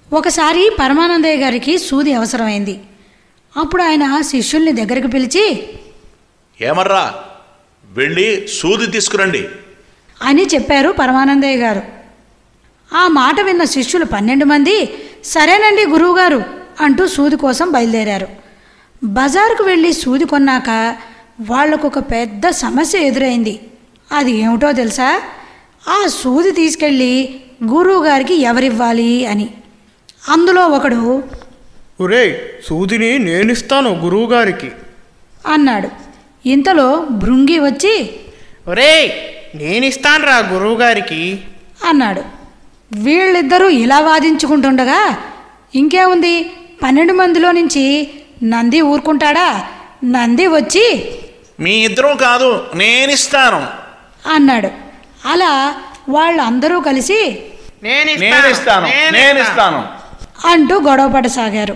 ఒకసారి పరమానందయ్య గారికి సూది అవసరమైంది. అప్పుడు ఆయన శిష్యుల్ని దగ్గరికి పిలిచి, ఏమర్రా, వెళ్ళి సూది తీసుకురండి అని చెప్పారు పరమానందయ్య గారు. ఆ మాట విన్న శిష్యులు 12 మంది సరేనండి గురువుగారు అంటూ సూది కోసం బయలుదేరారు. బజారుకు వెళ్ళి సూది కొన్నాక వాళ్లకు ఒక పెద్ద సమస్య ఎదురైంది. అది ఏమిటో తెలుసా? ఆ సూది తీసుకెళ్ళి గురువుగారికి ఎవరివ్వాలి అని. అందులో ఒకడు, ఒరే, సూదిని నేనిస్తాను గురువుగారికి అన్నాడు. ఇంతలో భృంగి వచ్చి, ఒరే, నేనిస్తానురా గురువుగారికి అన్నాడు. వీళ్ళిద్దరూ ఇలా వాదించుకుంటుండగా ఇంకేముంది, 12 మందిలో నుంచి నంది ఊరుకుంటాడా? నంది వచ్చి, మీ ఇద్దరం కాదు, నేనిస్తాను అన్నాడు. అలా వాళ్ళందరూ కలిసి నేనిస్తాను అంటూ గొడవ పడసాగారు.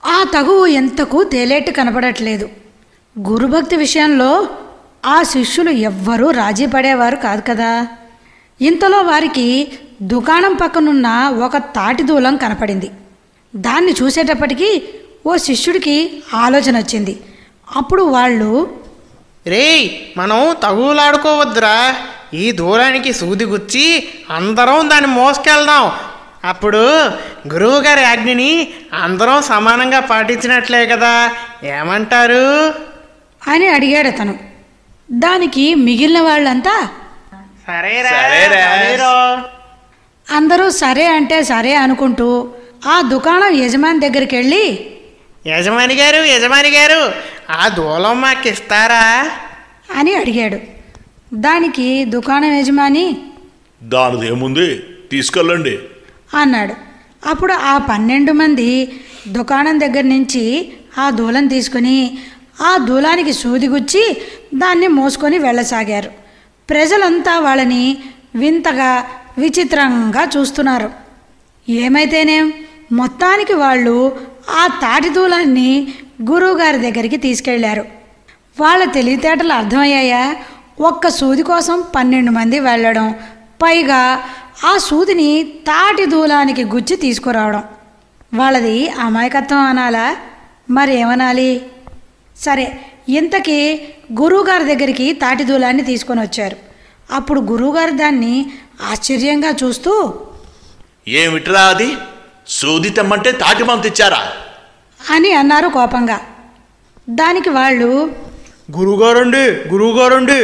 ఆ తగువు ఎంతకు తేలేట్టు కనపడట్లేదు. గురుభక్తి విషయంలో ఆ శిష్యులు ఎవ్వరూ రాజీ పడేవారు కాదు కదా. ఇంతలో వారికి దుకాణం పక్కనున్న ఒక తాటి దూలం కనపడింది. దాన్ని చూసేటప్పటికీ ఓ శిష్యుడికి ఆలోచన వచ్చింది. అప్పుడు వాళ్ళు, రేయ్, మనం తగులాడుకోవద్దురా, ఈ దూరానికి సూది గుచ్చి అందరం దాన్ని మోసుకెళ్దాం. అప్పుడు గురువుగారి ఆజ్ఞని అందరం సమానంగా పాటించినట్లే కదా, ఏమంటారు అని అడిగాడు అతను. దానికి మిగిలిన వాళ్ళంతా సరేరా. అందరూ సరే అంటే సరే అనుకుంటూ ఆ దుకాణం యజమాని దగ్గరికి వెళ్ళి, యజమాని గారు, ఆ దూలం మాకు ఇస్తారా అని అడిగాడు. దానికి దుకాణం యజమాని, దానిదేముంది, తీసుకెళ్ళండి అన్నాడు. అప్పుడు ఆ 12 మంది దుకాణం దగ్గర నుంచి ఆ దూలం తీసుకుని ఆ దూలానికి సూది గుచ్చి దాన్ని మోసుకొని వెళ్ళసాగారు. ప్రజలంతా వాళ్ళని వింతగా విచిత్రంగా చూస్తున్నారు. ఏమైతేనేం, మొత్తానికి వాళ్ళు ఆ తాటి దూలాన్ని గురువుగారి దగ్గరికి తీసుకెళ్లారు. వాళ్ళ తెలివితేటలు అర్థమయ్యాయా? ఒక్క సూది కోసం 12 మంది వెళ్ళడం, పైగా ఆ సూదిని తాటి దూలానికి గుచ్చి తీసుకురావడం. వాళ్ళది అమాయకత్వం అనాలా, మరి ఏమనాలి? సరే, ఇంతకీ గురువుగారి దగ్గరికి తాటి దూలాన్ని తీసుకొని వచ్చారు. అప్పుడు గురువుగారు దాన్ని ఆశ్చర్యంగా చూస్తూ, ఏమిట్రా అది, సూది తెమ్మంటే తాటి మంత ఇచ్చారా అని అన్నారు కోపంగా. దానికి వాళ్ళు, గురువుగారండి,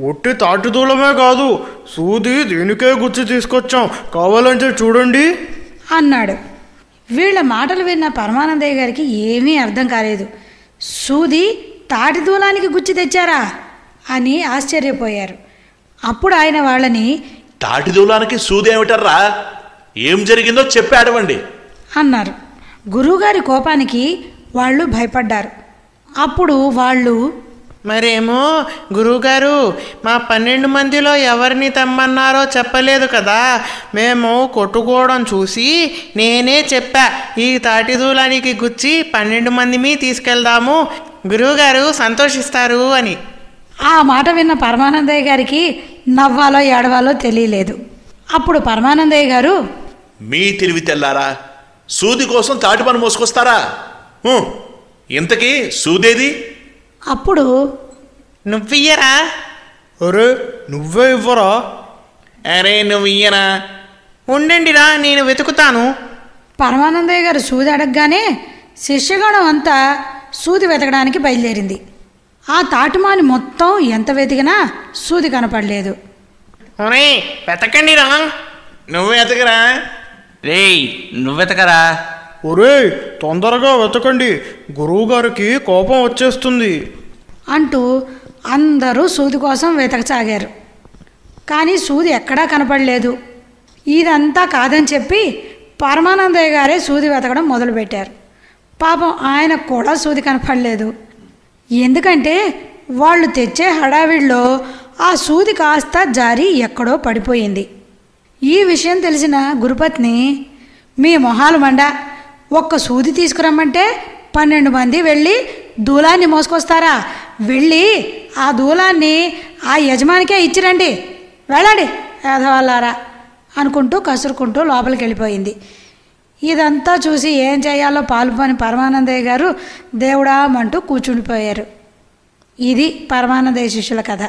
ఒట్టి తాటి దూలమే కాదు, సూది దీనికే గుచ్చి తీసుకొచ్చాం, కావాలంటే చూడండి అన్నాడు. వీళ్ళ మాటలు విన్న పరమానందయ్య గారికి ఏమీ అర్థం కాలేదు. సూది తాటి దూలానికి గుచ్చి తెచ్చారా అని ఆశ్చర్యపోయారు. అప్పుడు ఆయన వాళ్ళని, తాటి దూలానికి సూది ఏమిటర్రా, ఏం జరిగిందో చెప్పి అడవండి అన్నారు. గురువుగారి కోపానికి వాళ్ళు భయపడ్డారు. అప్పుడు వాళ్ళు, మరేమో గురువుగారు, మా 12 మందిలో ఎవరిని తెమ్మన్నారో చెప్పలేదు కదా, మేము కొట్టుకోవడం చూసి నేనే చెప్పా, ఈ తాటి దూలానికి గుచ్చి 12 మందిని తీసుకెళ్దాము, గురువుగారు సంతోషిస్తారు అని. ఆ మాట విన్న పరమానందయ్య గారికి నవ్వాలో ఏడవాలో తెలియలేదు. అప్పుడు పరమానందయ్య గారు, మీ తెలివి తెల్లారా, సూది కోసం తాటి పని మోసుకొస్తారా? ఇంతకీ సూదేది? అప్పుడు, నువ్వియ్యరా? అరే, నువ్వే ఇవ్వరా? అరే, నువ్వు ఇయ్యనా? ఉండండిరా, నేను వెతుకుతాను. పరమానందయ్య గారు సూది అడగగానే శిష్యగణం అంతా సూది వెతకడానికి బయలుదేరింది. ఆ తాటిమాని మొత్తం ఎంత వెతికినా సూది కనపడలేదు. వెతకండిరా. నువ్వు వెతకరా? రేయ్, నువ్వెతకరా? ఒరే, తొందరగా వెతకండి, గురువుగారికి కోపం వచ్చేస్తుంది అంటూ అందరూ సూది కోసం వెతకసాగారు. కానీ సూది ఎక్కడా కనపడలేదు. ఇదంతా కాదని చెప్పి పరమానందయ్య గారే సూది వెతకడం మొదలుపెట్టారు. పాపం ఆయనకు కూడా సూది కనపడలేదు. ఎందుకంటే వాళ్ళు తెచ్చే హడావిడిలో ఆ సూది కాస్త జారి ఎక్కడో పడిపోయింది. ఈ విషయం తెలిసిన గురుపత్ని, మీ మొహాలు మండ, ఒక్క సూది తీసుకురమ్మంటే 12 మంది వెళ్ళి దూలాన్ని మోసుకొస్తారా? వెళ్ళి ఆ దూలాన్ని ఆ యజమానికే ఇచ్చిరండి, వెళ్ళండి ఏదవాళ్ళారా అనుకుంటూ కసురుకుంటూ లోపలికి వెళ్ళిపోయింది. ఇదంతా చూసి ఏం చేయాలో పాలుపోని పరమానందయ్య గారు దేవుడా అంటూ కూర్చుండిపోయారు. ఇది పరమానందయ్య శిష్యుల కథ.